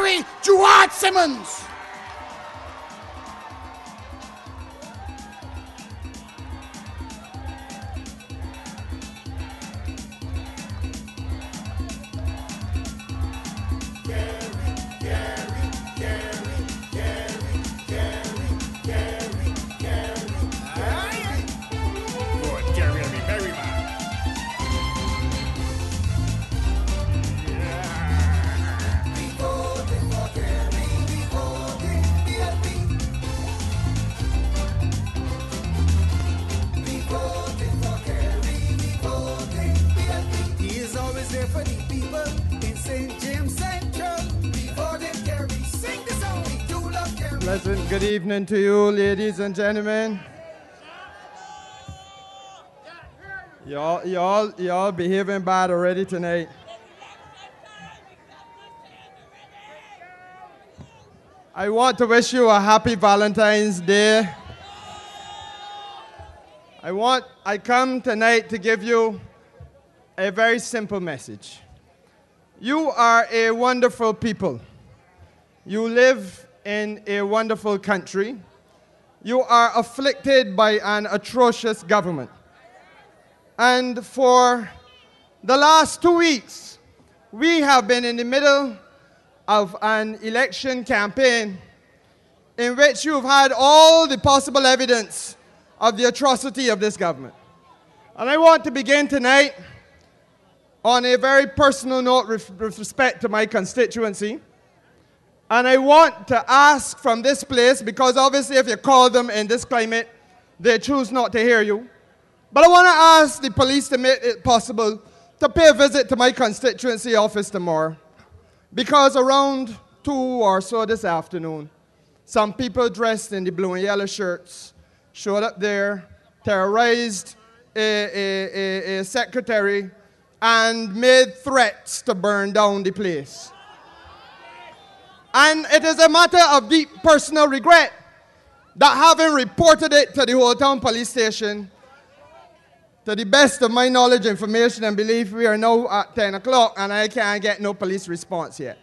Kerri Symmonds. For the people in St. James Central, we voted Kerri. Sing the song. We do love Kerri. Pleasant good evening to you, ladies and gentlemen. Y'all behaving bad already tonight. I want to wish you a happy Valentine's Day. I come tonight to give you a very simple message. You are a wonderful people. You live in a wonderful country. You are afflicted by an atrocious government. And for the last 2 weeks, we have been in the middle of an election campaign in which you've had all the possible evidence of the atrocity of this government. And I want to begin tonight on a very personal note with respect to my constituency. And I want to ask from this place, because obviously if you call them in this climate, they choose not to hear you. But I want to ask the police to make it possible to pay a visit to my constituency office tomorrow. Because around 2 or so this afternoon, some people dressed in the blue and yellow shirts showed up there, terrorized a secretary, and made threats to burn down the place. And it is a matter of deep personal regret that having reported it to the Old Town Police Station, to the best of my knowledge, information, and belief, we are now at 10 o'clock and I can't get no police response yet.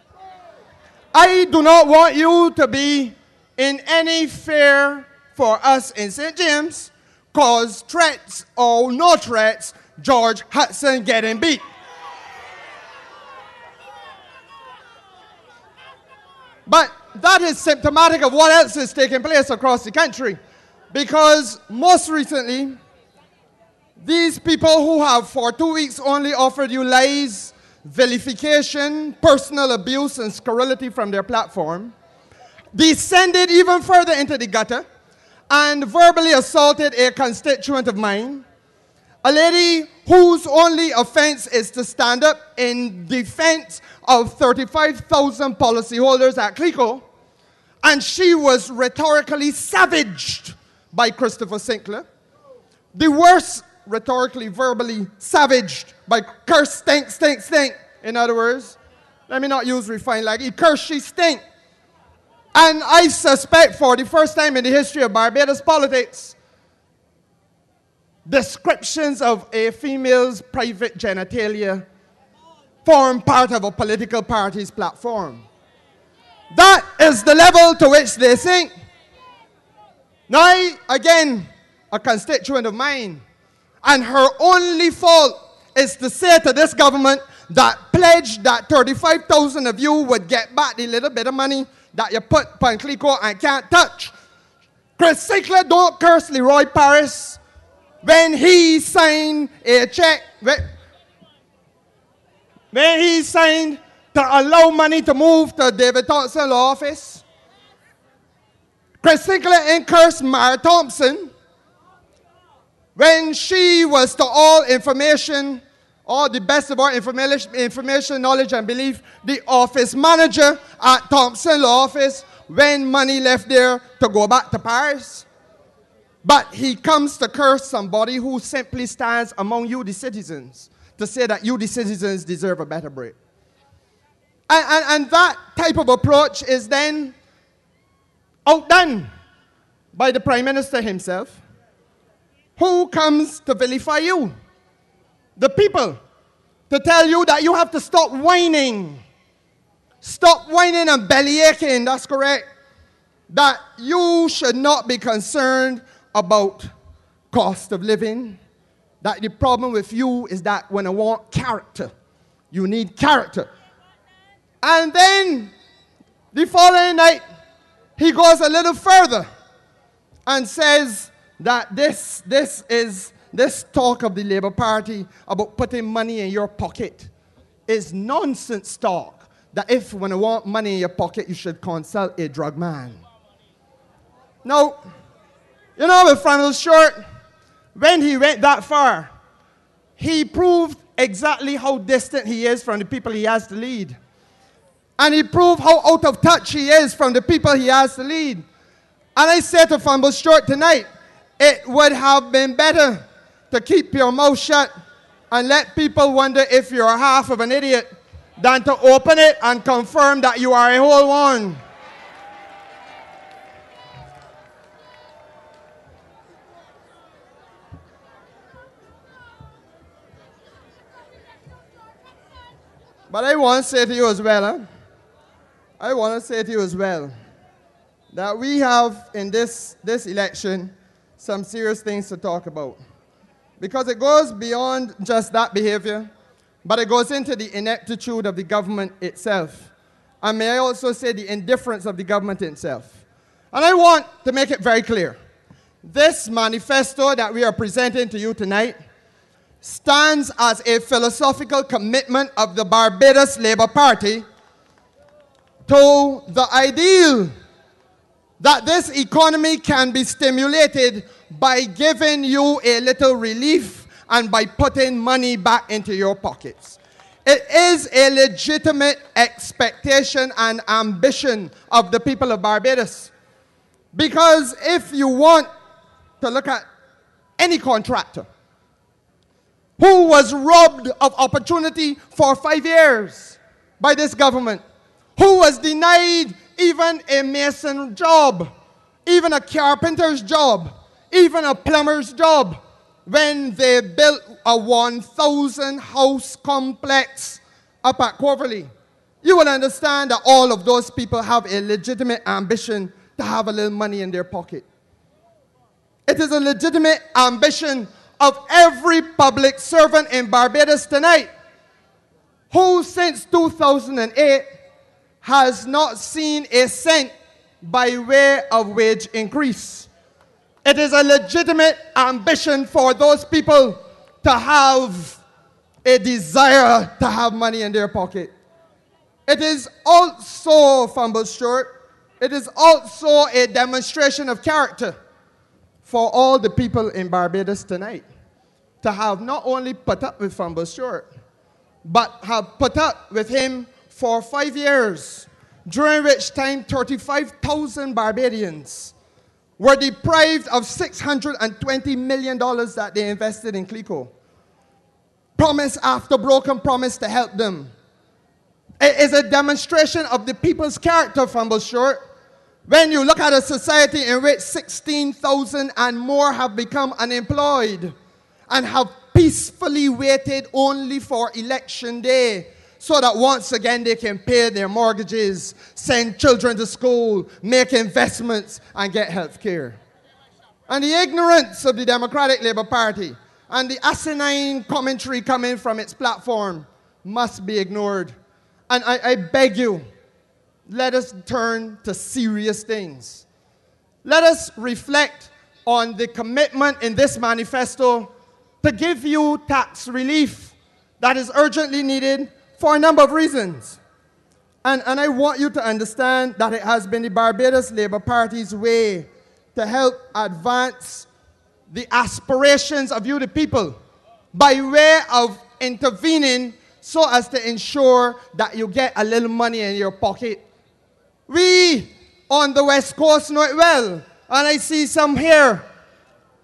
I do not want you to be in any fear for us in St. James, cause threats or no threats, George Hudson getting beat. But that is symptomatic of what else is taking place across the country. Because most recently, these people who have for 2 weeks only offered you lies, vilification, personal abuse, and scurrility from their platform, descended even further into the gutter and verbally assaulted a constituent of mine, a lady whose only offense is to stand up in defense of 35,000 policyholders at CLICO, and she was rhetorically savaged by Christopher Sinclair. The worst, rhetorically, verbally savaged by curse, stink, stink, stink. In other words, let me not use refined like he cursed, she stink. And I suspect for the first time in the history of Barbados politics, descriptions of a female's private genitalia form part of a political party's platform. That is the level to which they sink. Now, again, a constituent of mine, and her only fault is to say to this government that pledged that 35,000 of you would get back the little bit of money that you put on CLICO and can't touch. Chris Sinclair don't curse Leroy Paris when he signed a check, when he signed to allow money to move to David Thompson's law office. Chris Sinclair ain't cursed Mara Thompson when she was to all information, all the best of our information, knowledge, and belief, the office manager at Thompson Law Office when money left there to go back to Paris. But he comes to curse somebody who simply stands among you, the citizens, to say that you, the citizens, deserve a better break. And that type of approach is then outdone by the Prime Minister himself, who comes to vilify you, the people, to tell you that you have to stop whining, Stop whining and bellyaching, that's correct. That you should not be concerned about cost of living. That the problem with you is that when I want character, you need character. And then the following night, he goes a little further and says that this talk of the Labour Party about putting money in your pocket is nonsense talk. That if when I want money in your pocket, you should consult a drug man. Now, you know, with Frontal Short, when he went that far, he proved exactly how distant he is from the people he has to lead. And he proved how out of touch he is from the people he has to lead. And I said to Frontal Short tonight, it would have been better to keep your mouth shut and let people wonder if you're half of an idiot than to open it and confirm that you are a whole one. But I want to say to you as well, I want to say to you as well, that we have in this election some serious things to talk about. Because it goes beyond just that behavior, but it goes into the ineptitude of the government itself. And may I also say the indifference of the government itself. And I want to make it very clear. This manifesto that we are presenting to you tonight stands as a philosophical commitment of the Barbados Labour Party to the ideal that this economy can be stimulated by giving you a little relief and by putting money back into your pockets. It is a legitimate expectation and ambition of the people of Barbados. Because if you want to look at any contractor who was robbed of opportunity for 5 years by this government, who was denied even a mason job, even a carpenter's job, even a plumber's job, when they built a 1,000 house complex up at Coverley. You will understand that all of those people have a legitimate ambition to have a little money in their pocket. It is a legitimate ambition of every public servant in Barbados tonight who since 2008 has not seen a cent by way of wage increase. It is a legitimate ambition for those people to have a desire to have money in their pocket. It is also, Fumble Short, it is also a demonstration of character for all the people in Barbados tonight to have not only put up with Fumble Short, but have put up with him for 5 years, during which time 35,000 Barbadians were deprived of $620 million that they invested in CLICO. Promise after broken promise to help them. It is a demonstration of the people's character, Fumble Short. When you look at a society in which 16,000 and more have become unemployed and have peacefully waited only for election day so that once again they can pay their mortgages, send children to school, make investments, and get health care. And the ignorance of the Democratic Labour Party and the asinine commentary coming from its platform must be ignored. And I beg you, let us turn to serious things. Let us reflect on the commitment in this manifesto to give you tax relief that is urgently needed for a number of reasons. And I want you to understand that it has been the Barbados Labour Party's way to help advance the aspirations of you, the people, by way of intervening so as to ensure that you get a little money in your pocket. We on the West Coast know it well, and I see some here.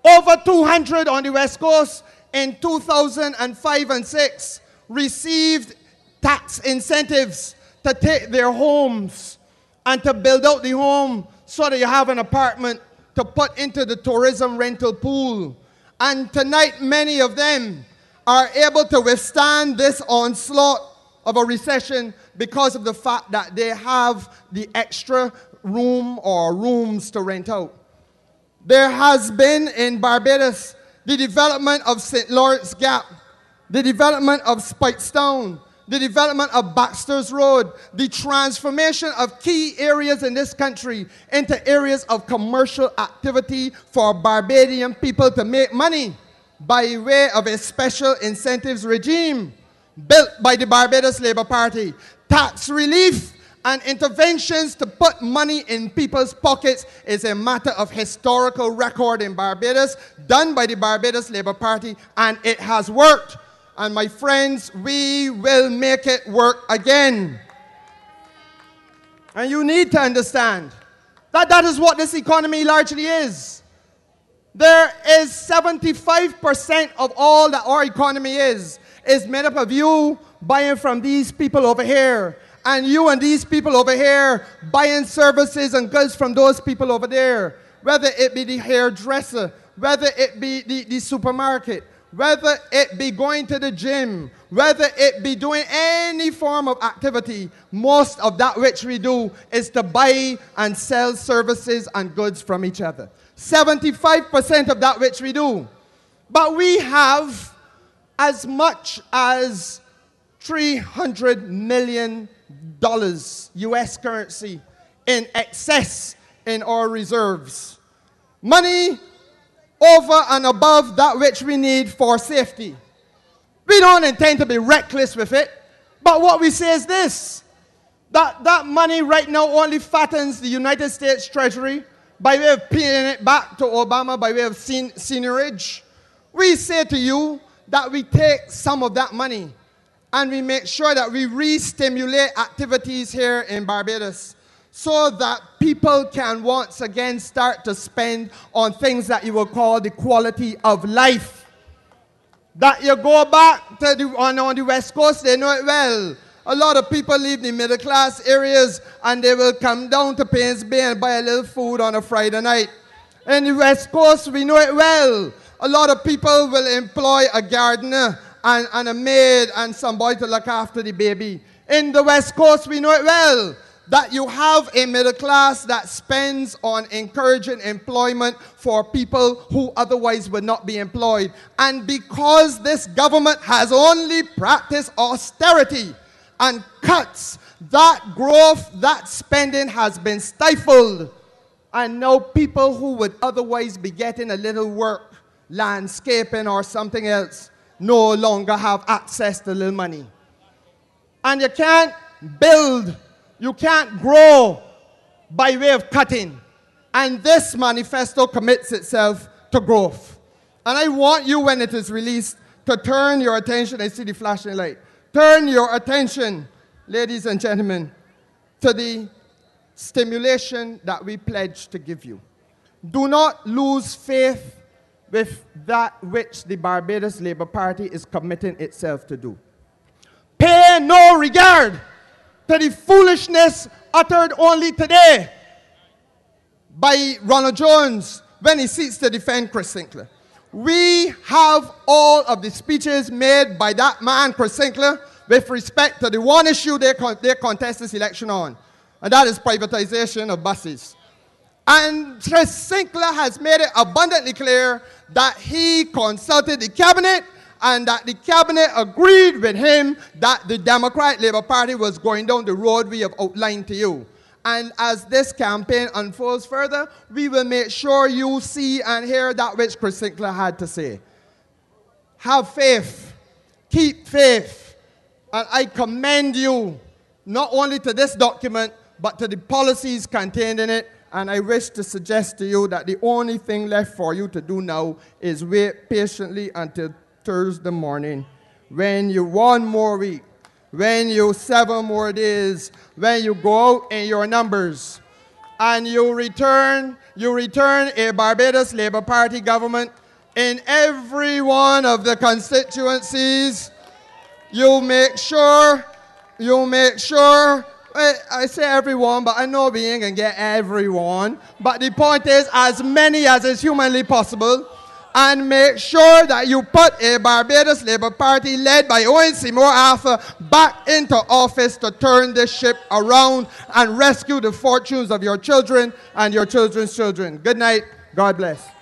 Over 200 on the West Coast in 2005 and 6 received tax incentives to take their homes and to build out the home so that you have an apartment to put into the tourism rental pool. And tonight, many of them are able to withstand this onslaught of a recession because of the fact that they have the extra room or rooms to rent out. There has been in Barbados the development of St. Lawrence Gap, the development of Spikestown, the development of Baxter's Road, the transformation of key areas in this country into areas of commercial activity for Barbadian people to make money by way of a special incentives regime built by the Barbados Labour Party. Tax relief and interventions to put money in people's pockets is a matter of historical record in Barbados, done by the Barbados Labour Party, and it has worked. And my friends, we will make it work again. And you need to understand that that is what this economy largely is. There is 75% of all that our economy is made up of you buying from these people over here, and you and these people over here buying services and goods from those people over there, whether it be the hairdresser, whether it be the supermarket, whether it be going to the gym, whether it be doing any form of activity. Most of that which we do is to buy and sell services and goods from each other. 75% of that which we do. But we have as much as $300 million US currency in excess in our reserves. Money over and above that which we need for safety. We don't intend to be reckless with it, but what we say is this, that money right now only fattens the United States Treasury by way of paying it back to Obama by way of seigniorage. We say to you that we take some of that money and we make sure that we re-stimulate activities here in Barbados, so that people can once again start to spend on things that you will call the quality of life. That you go back to on the West Coast, they know it well. A lot of people leave the middle class areas and they will come down to Paynes Bay and buy a little food on a Friday night. In the West Coast, we know it well. A lot of people will employ a gardener and a maid and somebody to look after the baby. In the West Coast, we know it well, that you have a middle class that spends on encouraging employment for people who otherwise would not be employed. And because this government has only practiced austerity and cuts, that growth, that spending has been stifled. And now people who would otherwise be getting a little work, landscaping or something else, no longer have access to little money. And you can't build, you can't grow by way of cutting. And this manifesto commits itself to growth. And I want you, when it is released, to turn your attention, I see the flashing light, turn your attention, ladies and gentlemen, to the stimulation that we pledge to give you. Do not lose faith with that which the Barbados Labour Party is committing itself to do. Pay no regard to the foolishness uttered only today by Ronald Jones when he seeks to defend Chris Sinclair. We have all of the speeches made by that man, Chris Sinclair, with respect to the one issue they contest this election on, and that is privatization of buses. And Chris Sinclair has made it abundantly clear that he consulted the cabinet and that the cabinet agreed with him that the Democratic Labour Party was going down the road we have outlined to you. And as this campaign unfolds further, we will make sure you see and hear that which Chris Sinclair had to say. Have faith. Keep faith. And I commend you not only to this document, but to the policies contained in it. And I wish to suggest to you that the only thing left for you to do now is wait patiently until Thursday morning, when you 1 more week, when you 7 more days, when you go out in your numbers, and you return a Barbados Labour Party government in every one of the constituencies. You make sure, I say everyone, but I know we ain't gonna get everyone. But the point is, as many as is humanly possible. and make sure that you put a Barbados Labour Party led by Owen Seymour Arthur back into office to turn this ship around and rescue the fortunes of your children and your children's children. Good night. God bless.